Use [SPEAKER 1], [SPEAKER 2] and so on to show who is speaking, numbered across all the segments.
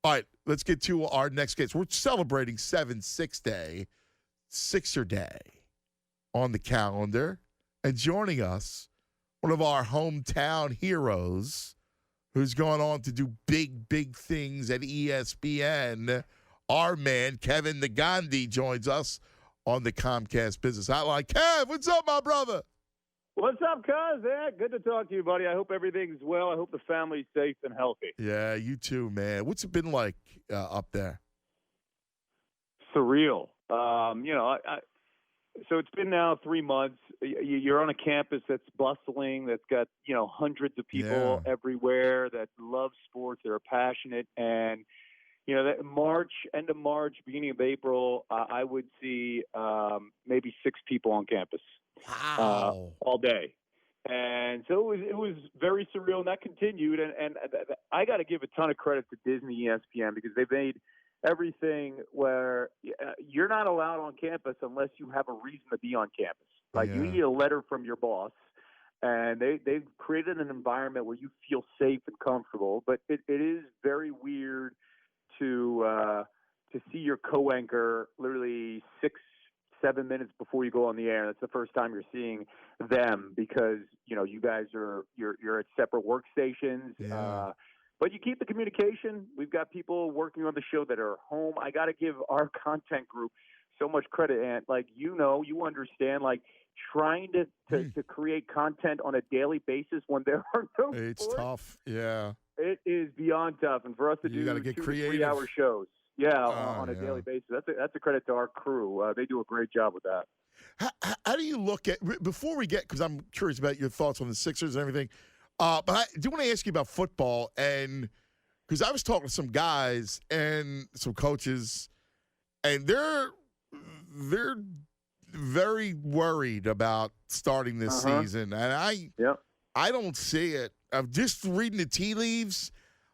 [SPEAKER 1] All right, let's get to our next guest. We're celebrating 7-6 Day, Sixer Day on the calendar. And joining us, one of our hometown heroes who's gone on to do big, big things at ESPN, our man, Kevin Negandhi, joins us on the Comcast Business Hotline. Kev, what's up, my brother?
[SPEAKER 2] What's up, cuz? Yeah, good to talk to you, buddy. I hope everything's well. I hope the family's safe and healthy.
[SPEAKER 1] Yeah, you too, man. What's it been like up there?
[SPEAKER 2] Surreal. So it's been now 3 months. You're on a campus that's bustling, that's got, hundreds of people everywhere that love sports, that are passionate. And, that end of March, beginning of April, I would see maybe 6 people on campus.
[SPEAKER 1] Wow.
[SPEAKER 2] All day. And so it was very surreal, and that continued. And I got to give a ton of credit to Disney ESPN because they've made everything where you're not allowed on campus unless you have a reason to be on campus. Like you need a letter from your boss, and they've created an environment where you feel safe and comfortable. But it is very weird to see your co-anchor literally 6-7 minutes before you go on the air. That's the first time you're seeing them because, you guys you're at separate workstations.
[SPEAKER 1] Yeah.
[SPEAKER 2] But you keep the communication. We've got people working on the show that are home. I got to give our content group so much credit. And you understand, trying to create content on a daily basis when there are no
[SPEAKER 1] It's
[SPEAKER 2] sports,
[SPEAKER 1] tough. Yeah.
[SPEAKER 2] it is beyond tough. And for us to
[SPEAKER 1] You
[SPEAKER 2] do
[SPEAKER 1] gotta get
[SPEAKER 2] 2 to
[SPEAKER 1] creative.
[SPEAKER 2] 3 hour shows. On a daily basis. That's a credit to our crew. They do a great job with that.
[SPEAKER 1] How do you look at, before we get, because I'm curious about your thoughts on the Sixers and everything, but I do want to ask you about football, and because I was talking to some guys and some coaches, and they're very worried about starting this season, and I don't see it. I'm just reading the tea leaves.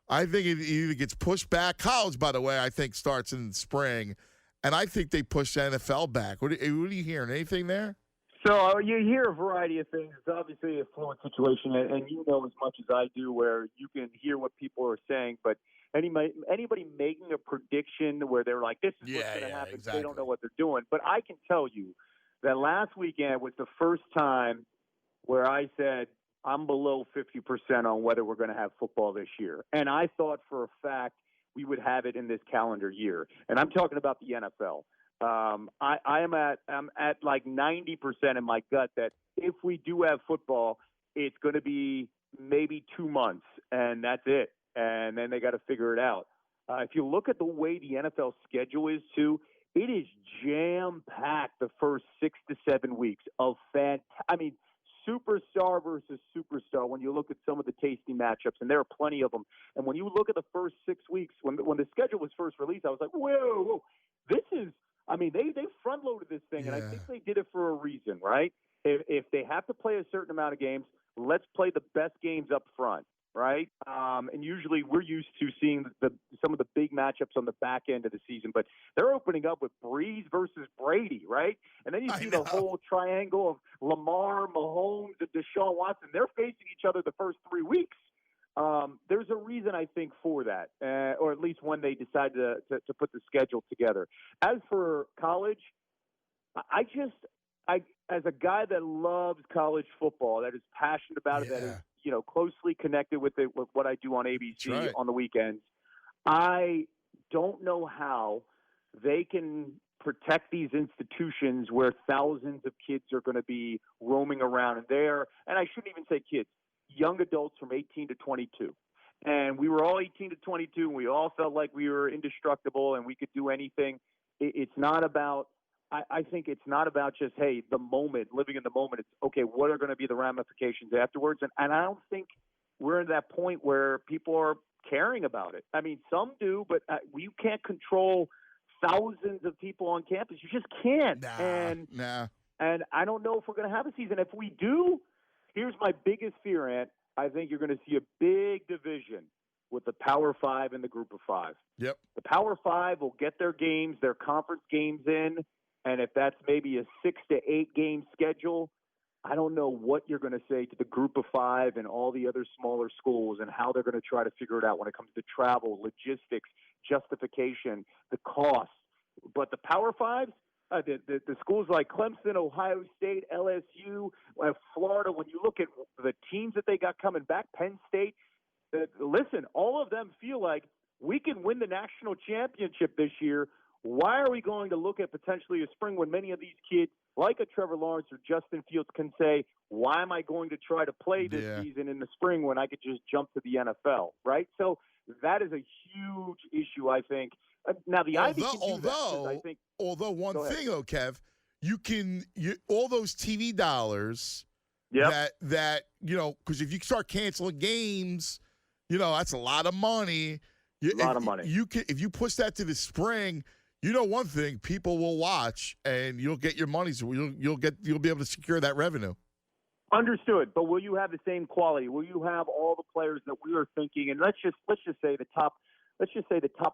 [SPEAKER 1] I think it either gets pushed back. College, by the way, I think starts in spring, and I think they push the NFL back. What are you hearing? Anything there?
[SPEAKER 2] So you hear a variety of things. It's obviously a fluid situation, and you know as much as I do where you can hear what people are saying, but anybody making a prediction where they're like, this is what's going to happen,
[SPEAKER 1] exactly.
[SPEAKER 2] They don't know what they're doing. But I can tell you that last weekend was the first time where I said, I'm below 50% on whether we're going to have football this year. And I thought for a fact we would have it in this calendar year. And I'm talking about the NFL. I'm at like 90% in my gut that if we do have football, it's going to be maybe 2 months, and that's it. And then they got to figure it out. If you look at the way the NFL schedule is too, it is jam-packed the first 6 to 7 weeks of superstar versus superstar when you look at some of the tasty matchups, and there are plenty of them. And when you look at the first 6 weeks, when the schedule was first released, I was like, whoa, this is – they front-loaded this thing, and I think they did it for a reason, right? If they have to play a certain amount of games, let's play the best games up front, right? And usually we're used to seeing some of the big matchups on the back end of the season, but they're opening up with Breeze versus Brady, right? And then you see the whole triangle of Lamar, Mahomes, and Deshaun Watson. They're facing each other the first 3 weeks. There's a reason, I think, for that, or at least when they decided to put the schedule together. As for college, I as a guy that loves college football, that is passionate about it, that is closely connected with it, with what I do on ABC on the weekends, I don't know how they can protect these institutions where thousands of kids are going to be roaming around and I shouldn't even say kids, young adults from 18 to 22. And we were all 18 to 22, and we all felt like we were indestructible and we could do anything. It's not about I think it's not about just, hey, the moment, living in the moment. It's, okay, what are going to be the ramifications afterwards? And I don't think we're at that point where people are caring about it. I mean, some do, but you can't control thousands of people on campus. You just can't. And I don't know if we're going to have a season. If we do, here's my biggest fear, Ant. I think you're going to see a big division with the Power Five and the Group of Five.
[SPEAKER 1] Yep.
[SPEAKER 2] The Power Five will get their games, their conference games in. And if that's maybe a 6 to 8 game schedule, I don't know what you're going to say to the Group of Five and all the other smaller schools and how they're going to try to figure it out when it comes to travel, logistics, justification, the cost. But the Power Fives, the schools like Clemson, Ohio State, LSU, Florida, when you look at the teams that they got coming back, Penn State, listen, all of them feel like we can win the national championship this year. Why are we going to look at potentially a spring when many of these kids, like a Trevor Lawrence or Justin Fields, can say, why am I going to try to play this season in the spring when I could just jump to the NFL, right? So that is a huge issue, I think. Now, the Ivy can do that, 'cause I think.
[SPEAKER 1] Although one thing, though, Kev, all those TV dollars that because if you start canceling games, that's a lot of money.
[SPEAKER 2] A lot of money.
[SPEAKER 1] If you push that to the spring, one thing, people will watch and you'll get your money. So you'll be able to secure that revenue.
[SPEAKER 2] Understood, but will you have the same quality? Will you have all the players that we are thinking? And let's just say the top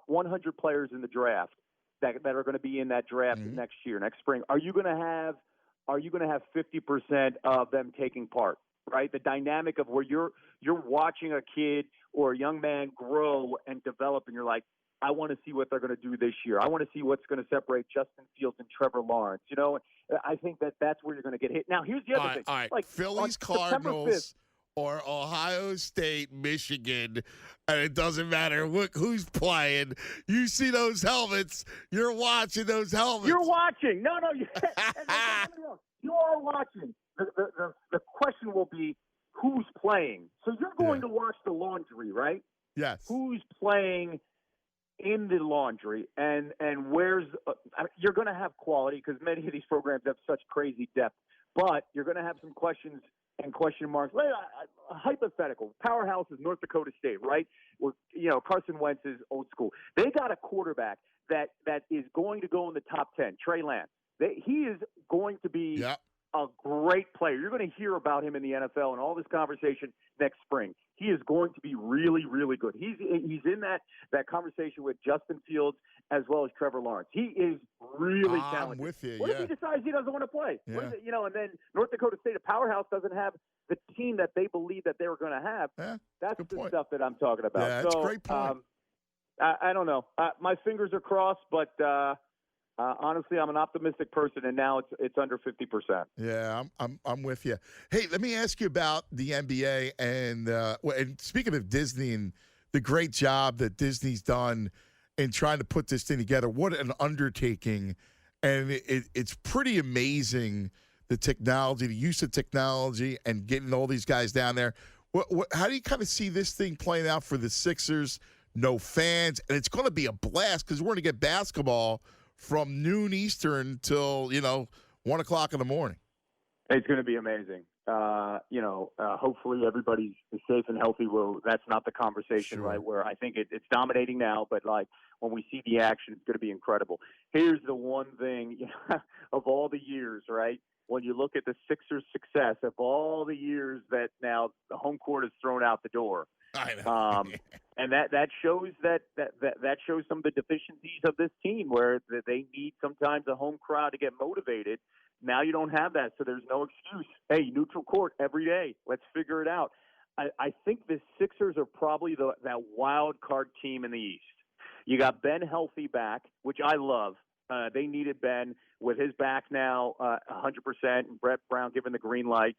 [SPEAKER 2] 100 players in the draft that are going to be in that draft next spring. Are you going to have 50% of them taking part? Right, the dynamic of where you're watching a kid or a young man grow and develop, and you're like, I want to see what they're going to do this year. I want to see what's going to separate Justin Fields and Trevor Lawrence. I think that's where you're going to get hit. Now, here's the other thing.
[SPEAKER 1] All right,
[SPEAKER 2] like
[SPEAKER 1] Phillies, Cardinals, or Ohio State, Michigan, and it doesn't matter who's playing. You see those helmets. You're watching those helmets.
[SPEAKER 2] You're watching. No. You are watching. The question will be, who's playing? So you're going to watch the laundry, right?
[SPEAKER 1] Yes.
[SPEAKER 2] Who's playing in the laundry, and where's you're going to have quality because many of these programs have such crazy depth, but you're going to have some questions and question marks. Hypothetical powerhouse is North Dakota State, right? Where Carson Wentz is old school. They got a quarterback that is going to go in the top 10. Trey Lance. He is going to be a great player. You're going to hear about him in the NFL and all this conversation next spring. He is going to be really, really good. He's in that conversation with Justin Fields as well as Trevor Lawrence. He is really talented.
[SPEAKER 1] I'm with you.
[SPEAKER 2] What if he decides he doesn't want to play?
[SPEAKER 1] Yeah.
[SPEAKER 2] And then North Dakota State, a powerhouse, doesn't have the team that they believe that they were going to have.
[SPEAKER 1] Yeah,
[SPEAKER 2] that's the stuff that I'm talking about.
[SPEAKER 1] Yeah, that's a great point.
[SPEAKER 2] I don't know. My fingers are crossed, but honestly, I'm an optimistic person, and now it's under 50%.
[SPEAKER 1] Yeah, I'm with you. Hey, let me ask you about the NBA and speaking of Disney and the great job that Disney's done in trying to put this thing together. What an undertaking, and it's pretty amazing the technology, the use of technology, and getting all these guys down there. How do you kind of see this thing playing out for the Sixers? No fans, and it's going to be a blast because we're going to get basketball from noon Eastern till 1 o'clock in the morning.
[SPEAKER 2] It's going to be amazing. Hopefully everybody's safe and healthy. Well, that's not the conversation,
[SPEAKER 1] Sure.
[SPEAKER 2] right? Where I think it's dominating now, but like when we see the action, it's going to be incredible. Here's the one thing of all the years, right? When you look at the Sixers' success of all the years that now the home court is thrown out the door.
[SPEAKER 1] I know.
[SPEAKER 2] And that shows that shows some of the deficiencies of this team, where they need sometimes a home crowd to get motivated. Now you don't have that, so there's no excuse. Hey, neutral court every day. Let's figure it out. I think the Sixers are probably that wild card team in the East. You got Ben healthy back, which I love. They needed Ben with his back now 100%, and Brett Brown giving the green light.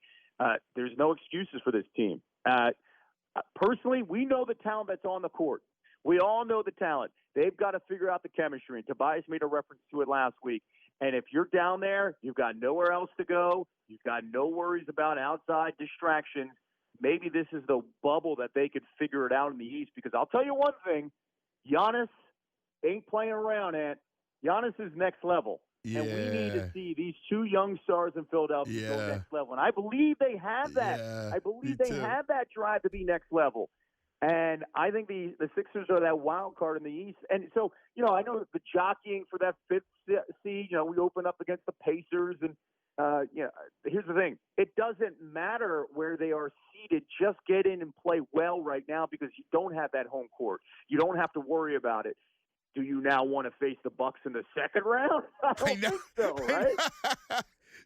[SPEAKER 2] There's no excuses for this team. Personally, we know the talent that's on the court. We all know the talent. They've got to figure out the chemistry. And Tobias made a reference to it last week. And if you're down there, you've got nowhere else to go. You've got no worries about outside distractions. Maybe this is the bubble that they could figure it out in the East. Because I'll tell you one thing, Giannis ain't playing around, Ant. Giannis is next level.
[SPEAKER 1] Yeah.
[SPEAKER 2] And we need to see these two young stars in Philadelphia go next level. And I believe they have that.
[SPEAKER 1] Yeah,
[SPEAKER 2] I believe they have that drive to be next level. And I think the Sixers are that wild card in the East. And so, I know the jockeying for that fifth seed, we open up against the Pacers. And, here's the thing. It doesn't matter where they are seated. Just get in and play well right now because you don't have that home court. You don't have to worry about it. Do you now want to face the Bucks in the second round? I don't think so, right?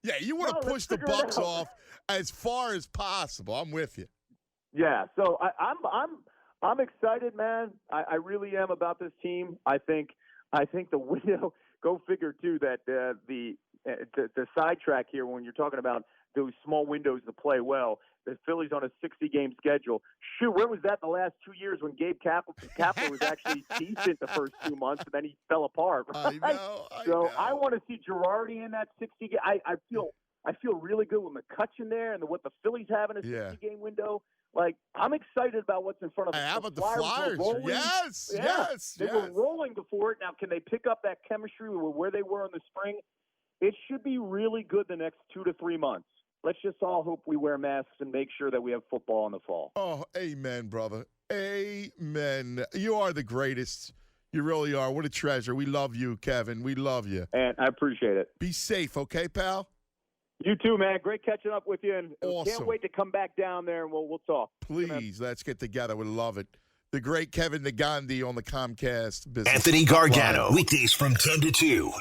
[SPEAKER 1] Yeah, you want to push the Bucks off as far as possible. I'm with you.
[SPEAKER 2] Yeah, so I'm excited, man. I really am about this team. I think the window. Go figure too that the sidetrack here when you're talking about those small windows to play well. The Phillies on a 60-game schedule. Shoot, where was that the last 2 years when Gabe Kapler was actually decent the first 2 months and then he fell apart? Right?
[SPEAKER 1] I know.
[SPEAKER 2] I want to see Girardi in that 60. I feel really good with McCutchen there and what the Phillies have in a 60-game window. Like, I'm excited about what's in front of us.
[SPEAKER 1] How about the Flyers? Yes.
[SPEAKER 2] They were rolling before it. Now, can they pick up that chemistry where they were in the spring? It should be really good the next 2 to 3 months. Let's just all hope we wear masks and make sure that we have football in the fall.
[SPEAKER 1] Oh, amen, brother. Amen. You are the greatest. You really are. What a treasure. We love you, Kevin. We love you.
[SPEAKER 2] And I appreciate it.
[SPEAKER 1] Be safe, okay, pal?
[SPEAKER 2] You too, man. Great catching up with you. And
[SPEAKER 1] awesome.
[SPEAKER 2] Can't wait to come back down there and we'll talk.
[SPEAKER 1] Please, let's get together. We love it. The great Kevin Negandhi on the Comcast business.
[SPEAKER 3] Anthony Gargano, weekdays from 10 to 2